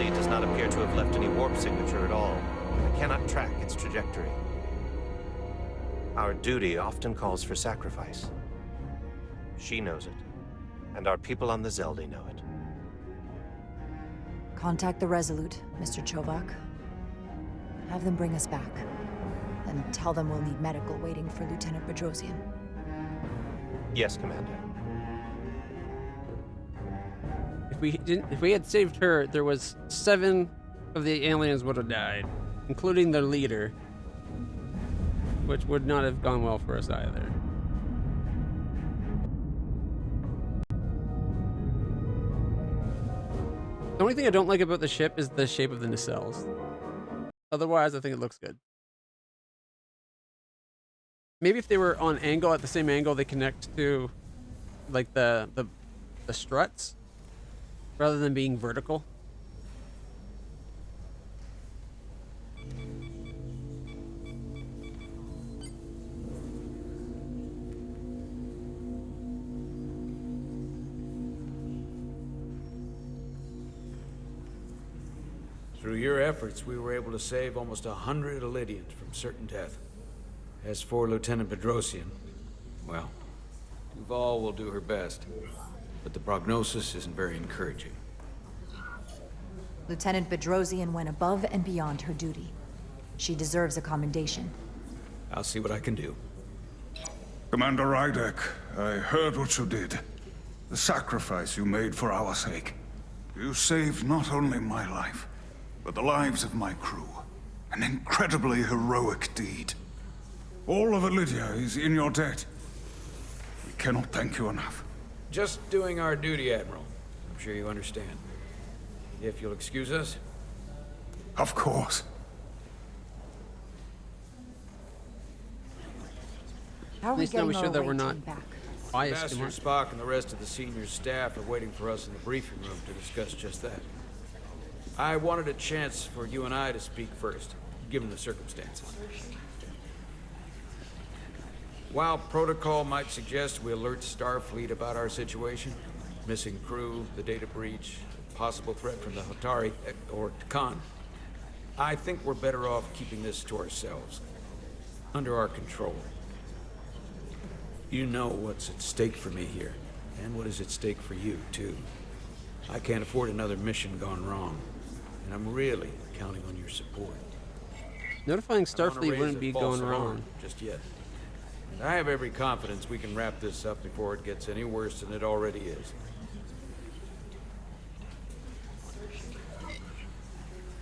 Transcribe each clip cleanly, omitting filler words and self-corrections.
Starfleet does not appear to have left any warp signature at all. We cannot track its trajectory. Our duty often calls for sacrifice. She knows it, and our people on the Zelda know it. Contact the Resolute, Mr. Chovak. Have them bring us back. And tell them we'll need medical waiting for Lieutenant Bedrosian. Yes, Commander. If we had saved her, there was 7 of the aliens would have died, including their leader, which would not have gone well for us either. The only thing I don't like about the ship is the shape of the nacelles. Otherwise, I think it looks good. Maybe if they were on angle, at the same angle they connect to, like the struts, rather than being vertical. Through your efforts, we were able to save almost 100 Elydians from certain death. As for Lieutenant Bedrosian, well, Duval will do her best, but the prognosis isn't very encouraging. Lieutenant Bedrosian went above and beyond her duty. She deserves a commendation. I'll see what I can do. Commander Rydek, I heard what you did. The sacrifice you made for our sake. You saved not only my life, but the lives of my crew. An incredibly heroic deed. All of Elydia is in your debt. We cannot thank you enough. Just doing our duty, Admiral. I'm sure you understand. If you'll excuse us. Of course. How are At we least now getting we our showed that away we're not team back? biased too Ambassador much. Spock and the rest of the senior staff are waiting for us in the briefing room to discuss just that. I wanted a chance for you and I to speak first, given the circumstances. While protocol might suggest we alert Starfleet about our situation, missing crew, the data breach, possible threat from the Hatari or Khan, I think we're better off keeping this to ourselves, under our control. You know what's at stake for me here, and what is at stake for you, too. I can't afford another mission gone wrong, and I'm really counting on your support. Notifying I don't wanna Starfleet raise wouldn't a be false going alarm wrong. just yet. And I have every confidence we can wrap this up before it gets any worse than it already is.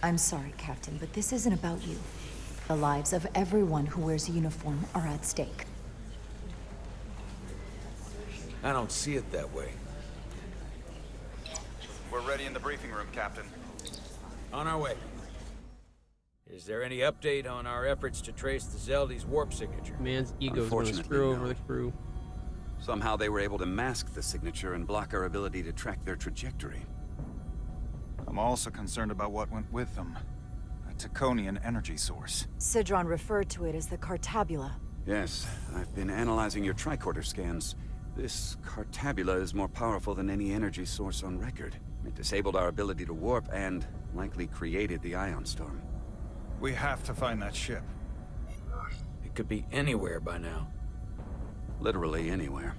I'm sorry, Captain, but this isn't about you. The lives of everyone who wears a uniform are at stake. I don't see it that way. We're ready in the briefing room, Captain. On our way. Is there any update on our efforts to trace the Zeldy's warp signature? Man's ego's gonna Unfortunately, screw over no. the crew. Somehow they were able to mask the signature and block our ability to track their trajectory. I'm also concerned about what went with them. A Taconian energy source. Sidron referred to it as the Cartabula. Yes, I've been analyzing your tricorder scans. This Cartabula is more powerful than any energy source on record. It disabled our ability to warp and likely created the ion storm. We have to find that ship. It could be anywhere by now. Literally anywhere.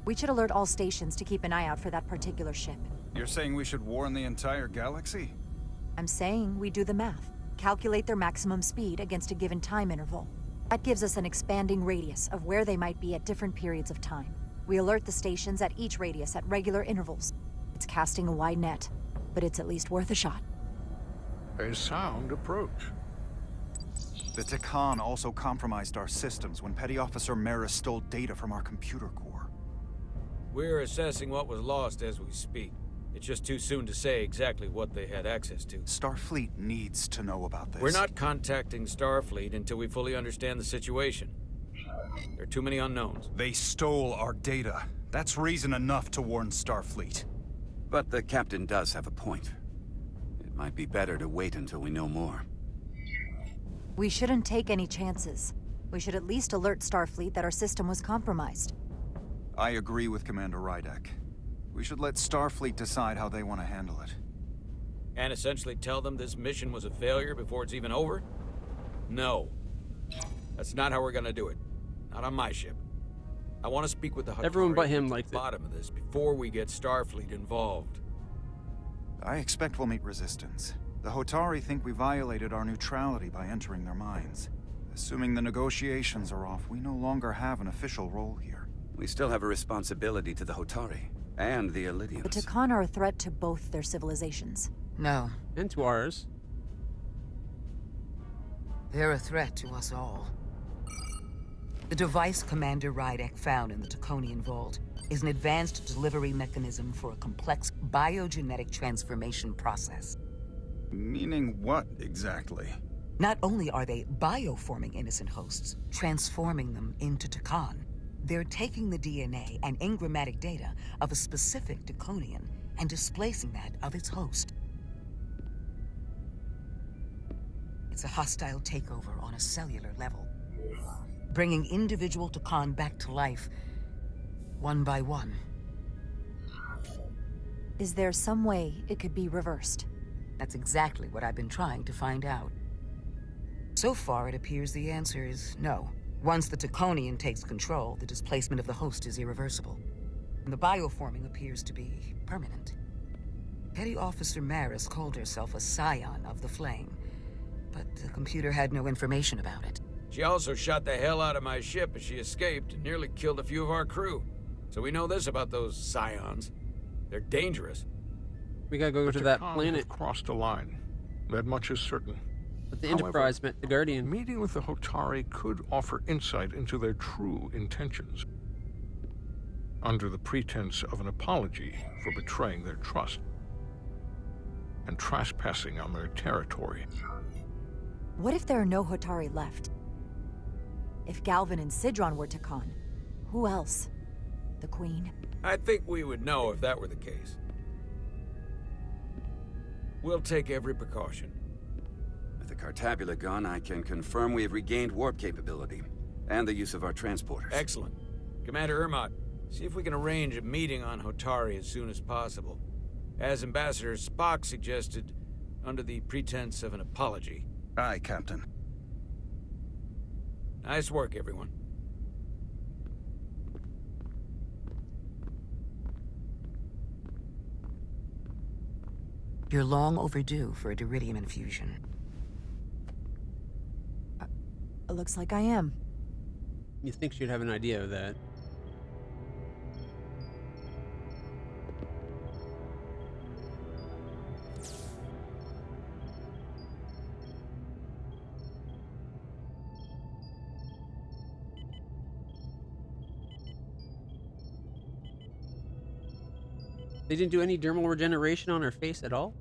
We should alert all stations to keep an eye out for that particular ship. You're saying we should warn the entire galaxy? I'm saying we do the math. Calculate their maximum speed against a given time interval. That gives us an expanding radius of where they might be at different periods of time. We alert the stations at each radius at regular intervals. It's casting a wide net, but it's at least worth a shot. A sound approach. The Takan also compromised our systems when Petty Officer Maris stole data from our computer core. We're assessing what was lost as we speak. It's just too soon to say exactly what they had access to. Starfleet needs to know about this. We're not contacting Starfleet until we fully understand the situation. There are too many unknowns. They stole our data. That's reason enough to warn Starfleet. But the captain does have a point. It might be better to wait until we know more. We shouldn't take any chances. We should at least alert Starfleet that our system was compromised. I agree with Commander Rydek. We should let Starfleet decide how they want to handle it. And essentially tell them this mission was a failure before it's even over? No. That's not how we're gonna do it. Not on my ship. I want to speak with the Hatari Everyone but him to liked the it. bottom of this before we get Starfleet involved. I expect we'll meet resistance. The Hotari think we violated our neutrality by entering their minds. Assuming the negotiations are off, we no longer have an official role here. We still have a responsibility to the Hotari and the Elydians. The Takan are a threat to both their civilizations. No, And to ours. they're a threat to us all. The device Commander Rydek found in the Taconian Vault is an advanced delivery mechanism for a complex biogenetic transformation process. Meaning what, exactly? Not only are they bioforming innocent hosts, transforming them into Takan, they're taking the DNA and engrammatic data of a specific Taconian and displacing that of its host. It's a hostile takeover on a cellular level, bringing individual Takan back to life, one by one. Is there some way it could be reversed? That's exactly what I've been trying to find out. So far, it appears the answer is no. Once the Taconian takes control, the displacement of the host is irreversible. And the bioforming appears to be permanent. Petty Officer Maris called herself a scion of the Flame, but the computer had no information about it. She also shot the hell out of my ship as she escaped and nearly killed a few of our crew. So we know this about those scions. They're dangerous. We gotta go The to that Takan planet. have crossed a line. That much is certain. But the However, Enterprise met the Guardian. Meeting with the Hotari could offer insight into their true intentions, under the pretense of an apology for betraying their trust and trespassing on their territory. What if there are no Hotari left? If Galvin and Sidron were Takan, who else? The Queen? I think we would know if that were the case. We'll take every precaution. With the Cartabula gone, I can confirm we have regained warp capability and the use of our transporters. Excellent. Commander Ermot, see if we can arrange a meeting on Hotari as soon as possible. As Ambassador Spock suggested, under the pretense of an apology. Aye, Captain. Nice work, everyone. You're long overdue for a Diridium infusion. It looks like I am. You think she'd have an idea of that? They didn't do any dermal regeneration on her face at all?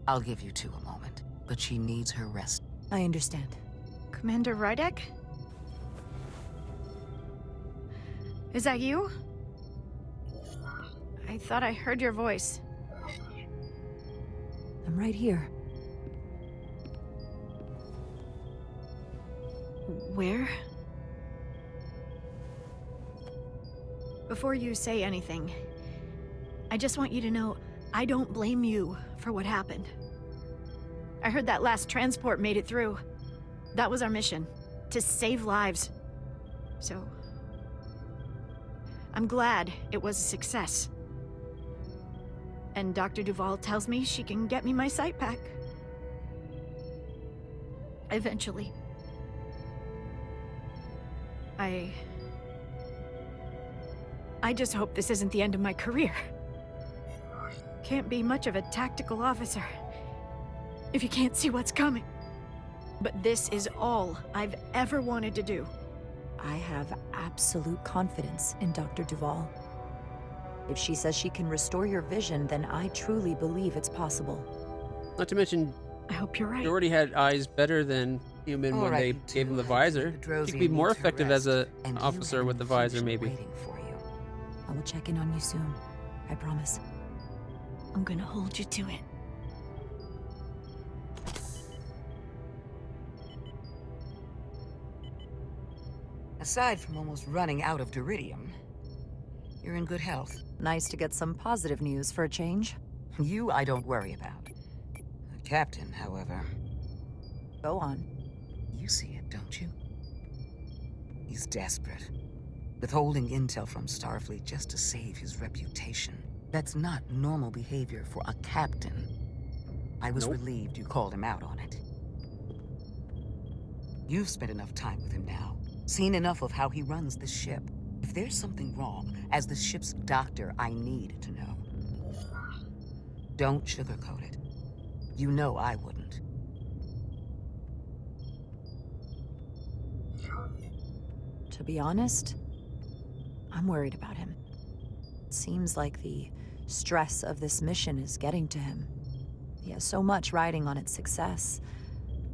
I'll give you two a moment, but she needs her rest. I understand. Commander Rydek? Is that you? I thought I heard your voice. I'm right here. Where? Before you say anything, I just want you to know I don't blame you for what happened. I heard that last transport made it through. That was our mission, to save lives. So, I'm glad it was a success. And Dr. Duvall tells me she can get me my sight back. Eventually. I just hope this isn't the end of my career. Can't be much of a tactical officer if you can't see what's coming. But this is all I've ever wanted to do. I have absolute confidence in Dr. Duvall. If she says she can restore your vision, then I truly believe it's possible. Not to mention, I hope you're right. she already had eyes better than human All when right, they you gave two. him the visor. The Drosian She could be more needs her effective as rest, an and you officer have with an the visor, infusion maybe. waiting for you. I will check in on you soon. I promise. I'm gonna hold you to it. Aside from almost running out of Diridium, You're in good health. Nice to get some positive news for a change. You, I don't worry about. The captain, however, Go on. you see it, don't you? He's desperate. Withholding intel from Starfleet just to save his reputation. That's not normal behavior for a captain. I was relieved you called him out on it. You've spent enough time with him now, seen enough of how he runs the ship. If there's something wrong, as the ship's doctor, I need to know. Don't sugarcoat it. You know I wouldn't. To be honest, I'm worried about him. It seems like the stress of this mission is getting to him. He has so much riding on its success,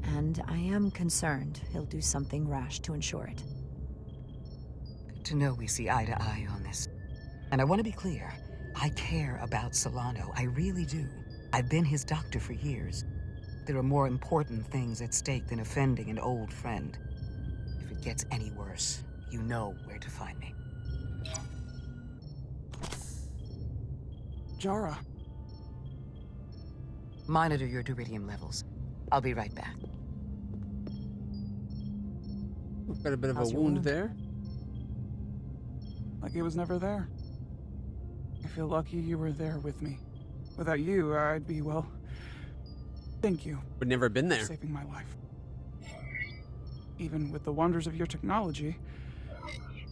and I am concerned he'll do something rash to ensure it. Good to know we see eye to eye on this. And I want to be clear, I care about Solano, I really do. I've been his doctor for years. There are more important things at stake than offending an old friend. If it gets any worse, you know where to find me. Jara. Monitor your deuterium levels. I'll be right back. We've got a bit of How's a your wound wound? there. Like it was never there. I feel lucky you were there with me. Without you, I'd be, well... Thank you We'd never been for there. saving my life. Even with the wonders of your technology,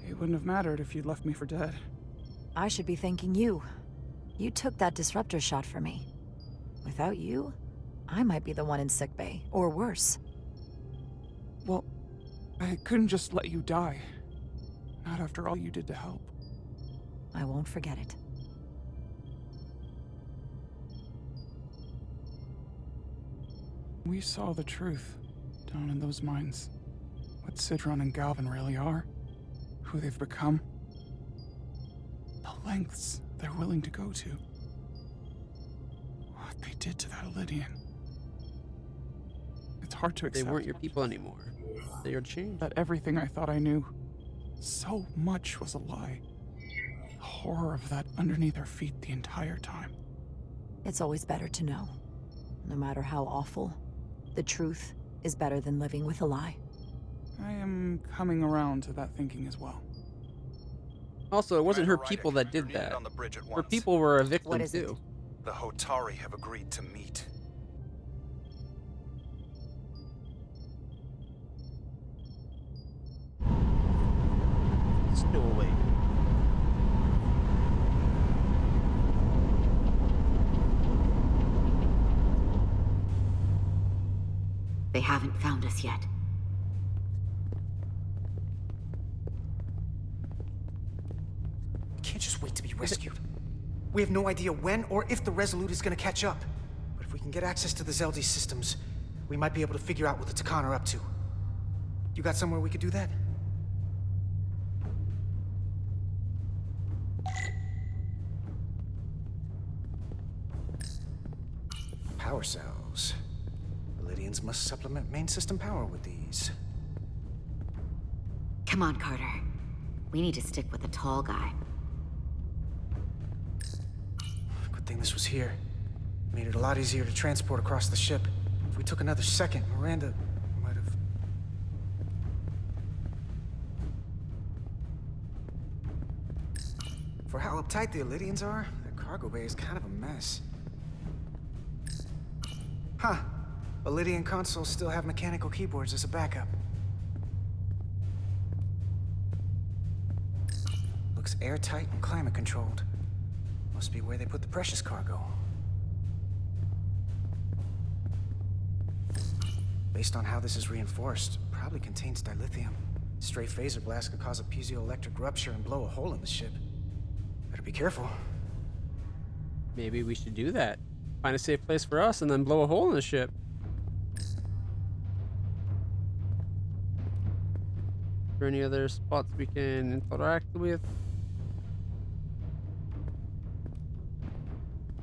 it wouldn't have mattered if you'd left me for dead. I should be thanking you. You took that disruptor shot for me. Without you, I might be the one in sickbay, or worse. Well, I couldn't just let you die. Not after all you did to help. I won't forget it. We saw the truth down in those mines. What Sidron and Galvin really are. Who they've become. The lengths they're willing to go to. What they did to that Elydian. It's hard to They accept. weren't your people anymore. They are changed. That everything I thought I knew, so much was a lie. The horror of that underneath our feet the entire time. It's always better to know. No matter how awful, the truth is better than living with a lie. I am coming around to that thinking as well. Also, it wasn't her Commander people Rydick, that you're did needed that. on the bridge at Her once. people were a victim What is it? too. The Hotari have agreed to meet. Still awake. They haven't found us yet. We can't just wait to be rescued. We have no idea when or if the Resolute is gonna catch up. But if we can get access to the Zeldi systems, we might be able to figure out what the Takan are up to. You got somewhere we could do that? Power cells. Elydians must supplement main system power with these. Come on, Carter. We need to stick with the tall guy. Good thing this was here. Made it a lot easier to transport across the ship. If we took another second, Miranda might have... For how uptight the Elydians are, their cargo bay is kind of a mess. Huh. Elydian consoles still have mechanical keyboards as a backup. Looks airtight and climate controlled. Must be where they put the precious cargo. Based on how this is reinforced, probably contains dilithium. Stray phaser blast could cause a piezoelectric rupture and blow a hole in the ship. Better be careful. Maybe we should do that. Find a safe place for us and then blow a hole in the ship. Are there any other spots we can interact with?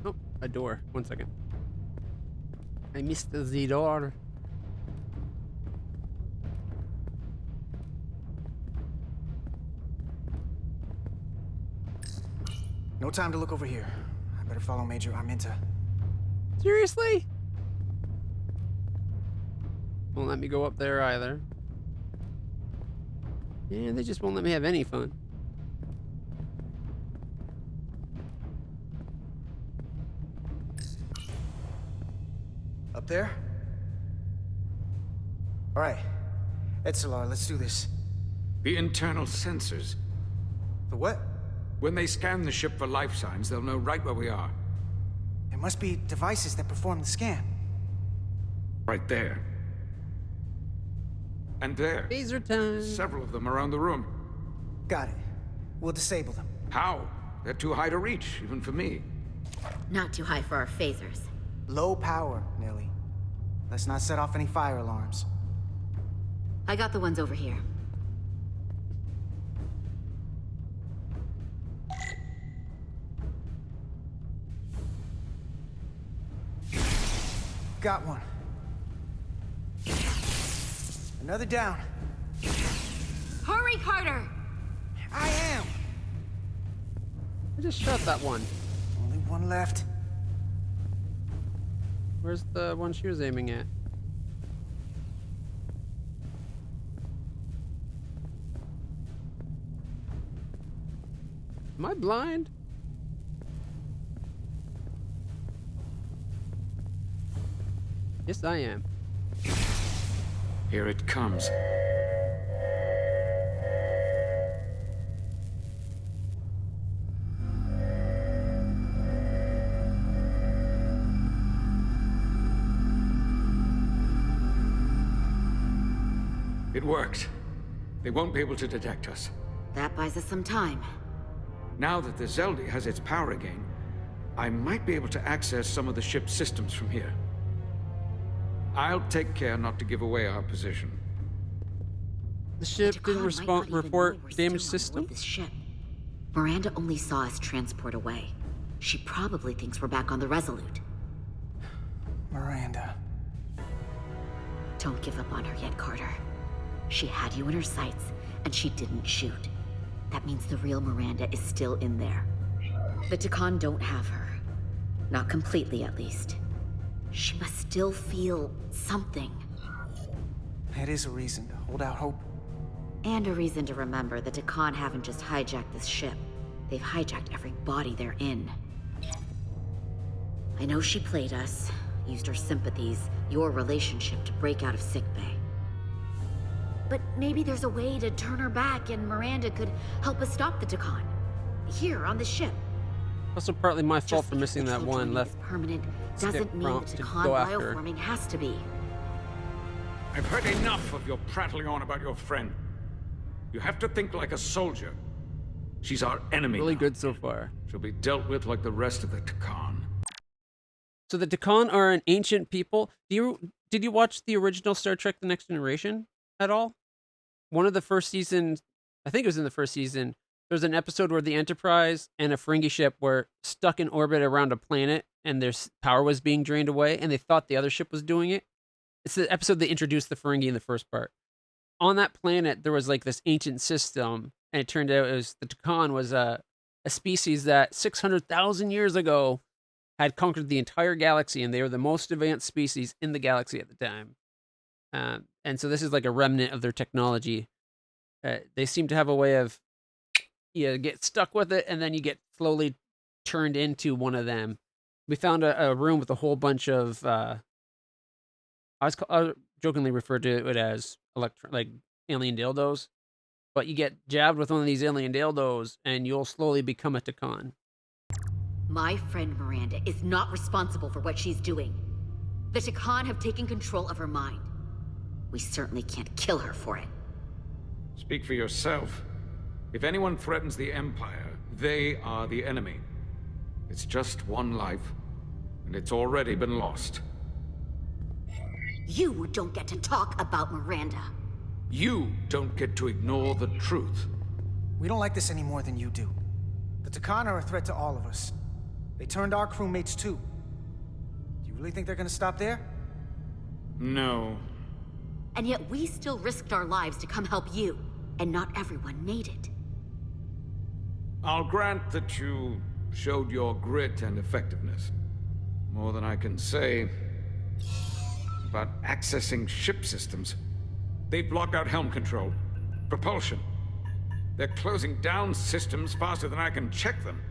Oh, a door. 1 second. I missed the door. time to look over here. I better follow Major Arminta. Seriously? Won't let me go up there either. Yeah, they just won't let me have any fun. Up there? All right. Etzelar, let's do this. The internal sensors. The what? When they scan the ship for life signs, they'll know right where we are. There must be devices that perform the scan. Right there. And there. Phaser time. Several of them around the room. Got it. We'll disable them. How? They're too high to reach, even for me. Not too high for our phasers. Low power, Nelly. Let's not set off any fire alarms. I got the ones over here. Got one. Another down. Hurry, Carter! I am! I just shot that one. Only one left. Where's the one she was aiming at? Am I blind? Yes, I am. Here it comes. It worked. They won't be able to detect us. That buys us some time. Now that the Zeldi has its power again, I might be able to access some of the ship's systems from here. I'll take care not to give away our position. The ship didn't report damage This system. ship. Miranda only saw us transport away. She probably thinks we're back on the Resolute. Miranda. Don't give up on her yet, Carter. She had you in her sights, and she didn't shoot. That means the real Miranda is still in there. The Takan don't have her. Not completely, at least. She must still feel something. That is a reason to hold out hope. And a reason to remember the Takan haven't just hijacked this ship. They've hijacked every body they're in. I know she played us, used her sympathies, your relationship to break out of sickbay. But maybe there's a way to turn her back and Miranda could help us stop the Takan. Here, on the ship. Also partly my fault Just for missing because that the one Trojani left. is permanent stick doesn't mean the prompt to Takan go after her. bioforming has to be. I've heard enough of your prattling on about your friend. You have to think like a soldier. She's our enemy Really now. good so far. She'll be dealt with like the rest of the Takan. So the Takan are an ancient people. Did you watch the original Star Trek: The Next Generation at all? One of the first seasons, I think it was in the first season, there was an episode where the Enterprise and a Ferengi ship were stuck in orbit around a planet and their power was being drained away and they thought the other ship was doing it. It's the episode that introduced the Ferengi in the first part. On that planet, there was like this ancient system, and it turned out it was the Takan was a species that 600,000 years ago had conquered the entire galaxy, and they were the most advanced species in the galaxy at the time. And so this is like a remnant of their technology. They seem to have a way of you get stuck with it, and then you get slowly turned into one of them. We found a room with a whole bunch of I jokingly referred to it as like alien dildos, but you get jabbed with one of these alien dildos, and you'll slowly become a Takan. My friend Miranda is not responsible for what she's doing. The Takan have taken control of her mind. We certainly can't kill her for it. Speak for yourself. If anyone threatens the Empire, they are the enemy. It's just one life, and it's already been lost. You don't get to talk about Miranda. You don't get to ignore the truth. We don't like this any more than you do. The Takan are a threat to all of us. They turned our crewmates too. Do you really think they're gonna stop there? No. And yet we still risked our lives to come help you, and not everyone made it. I'll grant that you showed your grit and effectiveness. More than I can say about accessing ship systems. They've blocked out helm control, propulsion. They're closing down systems faster than I can check them.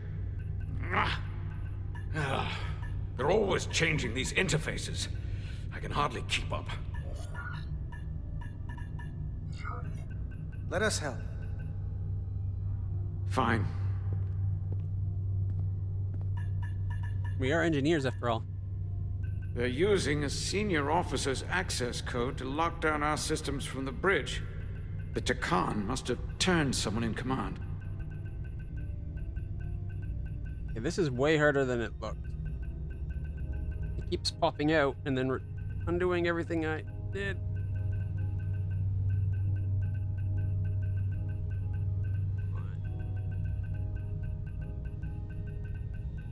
They're always changing these interfaces. I can hardly keep up. Let us help. Fine. We are engineers, after all. They're using a senior officer's access code to lock down our systems from the bridge. The Takan must have turned someone in command. Okay, this is way harder than it looked. It keeps popping out and then undoing everything I did.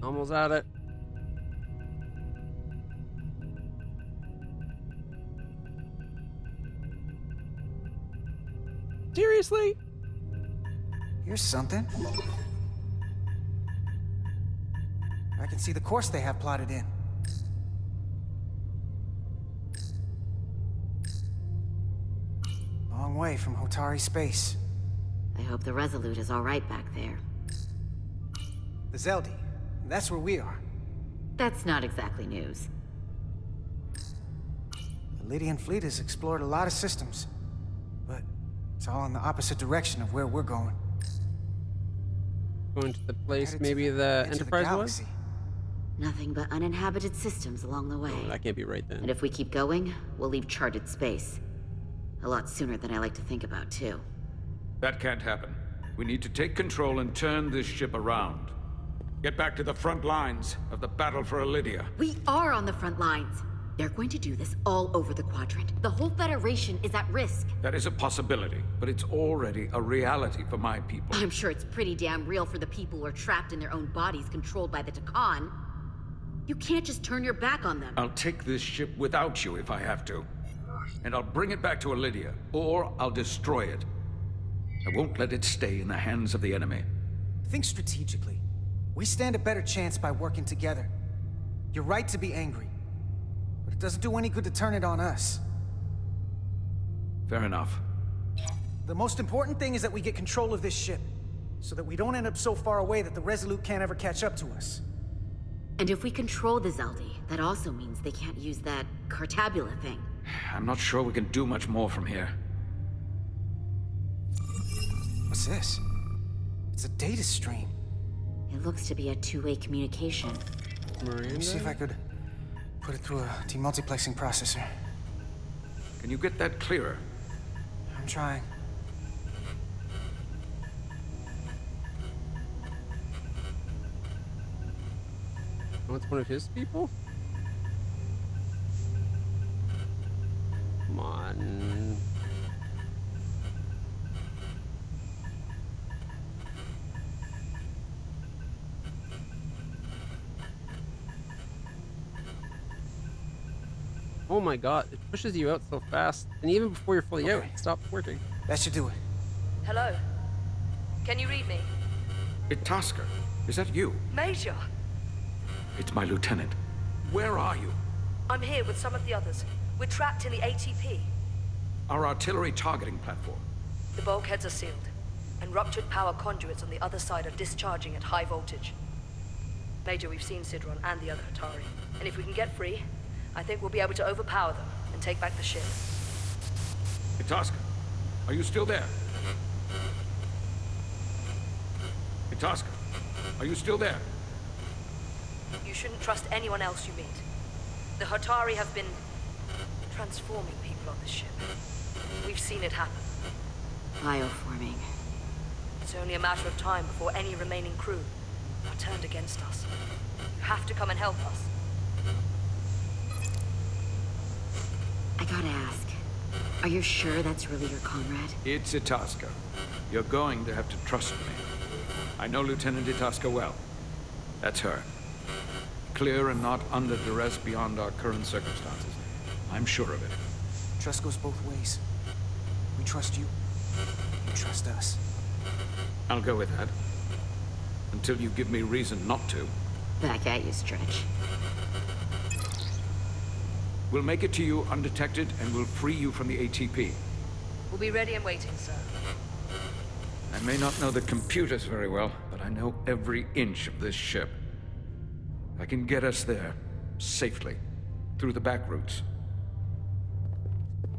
Almost at it. Seriously? Here's something. I can see the course they have plotted in. Long way from Hotari space. I hope the Resolute is all right back there. The Zeldi. That's where we are. That's not exactly news. The Lydian fleet has explored a lot of systems, but it's all in the opposite direction of where we're going. Going to the place Headed maybe to the edge of Enterprise was? galaxy. Nothing but uninhabited systems along the way. Oh, that can't be right then. And if we keep going, we'll leave charted space. A lot sooner than I like to think about, too. That can't happen. We need to take control and turn this ship around. Get back to the front lines of the battle for Elydia. We are on the front lines. They're going to do this all over the Quadrant. The whole Federation is at risk. That is a possibility, but it's already a reality for my people. I'm sure it's pretty damn real for the people who are trapped in their own bodies controlled by the Takan. You can't just turn your back on them. I'll take this ship without you if I have to. And I'll bring it back to Elydia, or I'll destroy it. I won't let it stay in the hands of the enemy. Think strategically. We stand a better chance by working together. You're right to be angry, but it doesn't do any good to turn it on us. Fair enough. The most important thing is that we get control of this ship, so that we don't end up so far away that the Resolute can't ever catch up to us. And if we control the Zeldi, that also means they can't use that Cartabula thing. I'm not sure we can do much more from here. What's this? It's a data stream. It looks to be a two-way communication. Let me see if I could put it through a demultiplexing processor. Can you get that clearer? I'm trying. Oh, it's one of his people? Come on. Oh my god, it pushes you out so fast. And even before you're fully out, it stops working. That should do it. Hello? Can you read me? Itasca, is that you? Major! It's my lieutenant. Where are you? I'm here with some of the others. We're trapped in the ATP. Our artillery targeting platform. The bulkheads are sealed, and ruptured power conduits on the other side are discharging at high voltage. Major, we've seen Sidron and the other Hatari, and if we can get free, I think we'll be able to overpower them and take back the ship. Itasca, are you still there? Itasca, are you still there? You shouldn't trust anyone else you meet. The Hatari have been transforming people on this ship. We've seen it happen. Bioforming. It's only a matter of time before any remaining crew are turned against us. You have to come and help us. I gotta ask, are you sure that's really your comrade? It's Itasca. You're going to have to trust me. I know Lieutenant Itasca well. That's her. Clear and not under duress beyond our current circumstances. I'm sure of it. Trust goes both ways. We trust you. You trust us. I'll go with that. Until you give me reason not to. Back at you, Stretch. We'll make it to you undetected, and we'll free you from the ATP. We'll be ready and waiting, sir. I may not know the computers very well, but I know every inch of this ship. I can get us there, safely, through the back routes.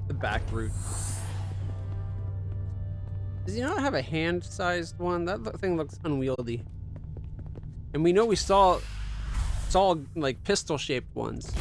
The back route. Does he not have a hand-sized one? That thing looks unwieldy. And we know we saw like pistol-shaped ones.